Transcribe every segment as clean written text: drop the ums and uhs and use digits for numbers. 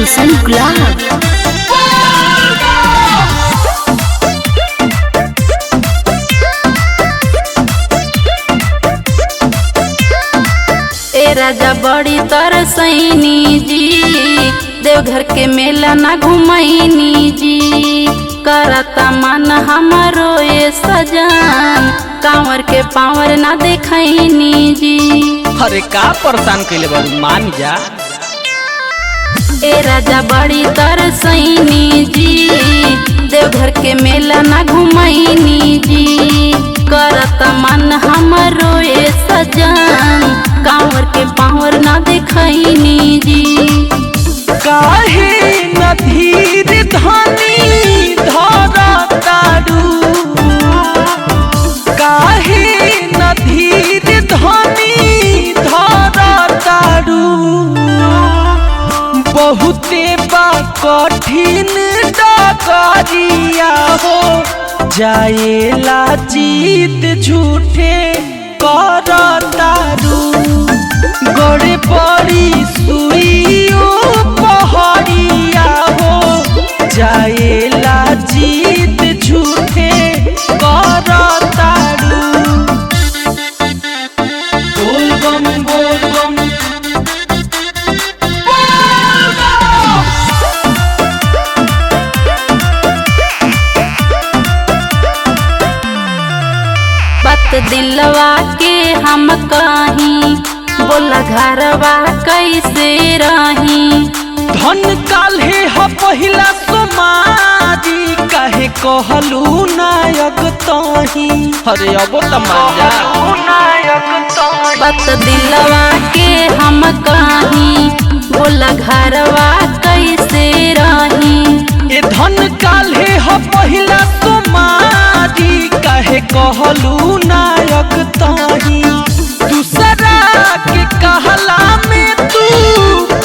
गुलशन गुलाब। ए राजा बड़ी तरसैनी जी, देवघर के मेला ना घुमैनी जी। करता मन हमारो ये सजन, कांवर के पावर ना देखैनी जी। अरे का परेशान कैले बारू मान जा। ए राजा बड़ी तरसैनी जी, देवघर के मेला ना घुमैनी जी। करता मन हमारो ये सजन, कांवर के पावर ना देखैनी जी। काहे न धीर धनी धरतारू, काहे न धीर धनी धरतारू। बहुते बा कठिन डगरिया हो, जाएला जीत झूठे करतारू। गड़े पड़ी सुइयो पहाड़िया हो, जाएला जीत झूठे करतारू। बोल बम बोल बम बात दिलवा के हम कहीं, बोला घरवा कैसे रही। धन काल्हे ह पहिला सोमारी, काहे कहलू नायक तही। अरे अब त मान जा। बात दिलवा के हम कहीं, बोला घरवा कैसे रही। ए धन काल्हे ह पहिला सोमारी, काहे कहलू नायक तही। दूसरा के कहला में तू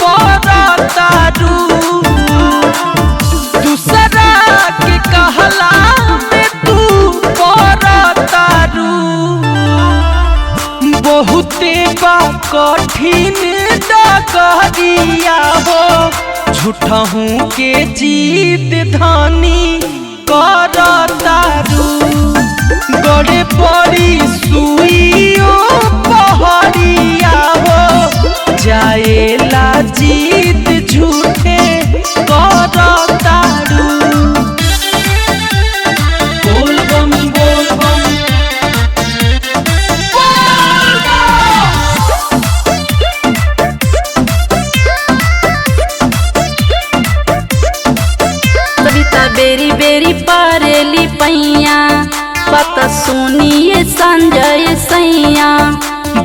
परतारू, दूसरा के कहला में तू परतारू। बहुते बा कठिन डगरिया हो, झूठहूँ के जीत धनी करतारू। गड़े पड़ी सुइयो पहाड़िया हो, जाएला जीत झूठे करतारू। बोल बम बोल बम कविता बेरी बेरी परेली पैया, बात सुनिए संजय सैया।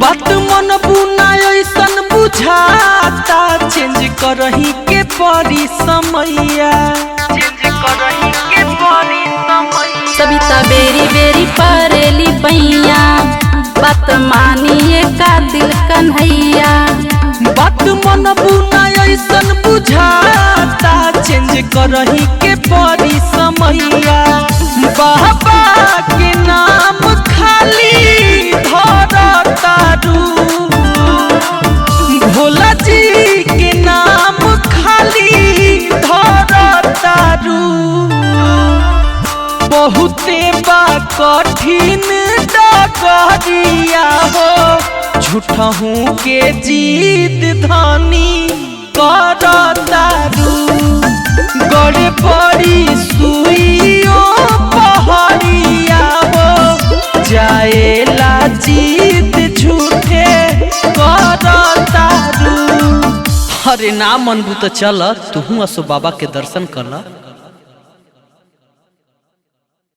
बात मन बुना ऐसन बुझाता, चेंज करही के परी समैया। कविता बेरी बेरी परेली पैया, बात मानिए का दिल कन्हैया। बात मन बुना ऐसन बुझाता, चेंज करही के परी समैया। बाबा के नाम खाली धरतारू, भोला जी के नाम खाली धरतारू। बहुते बा कठिन डगरिया हो, झूठहूँ के जीत धनी करतारू। गड़े पड़ी सुइयो पहाड़िया हो, जाएला जीत झूठे करतारू। अरे ना मनबू तो चल, तू असो बाबा के दर्शन कर।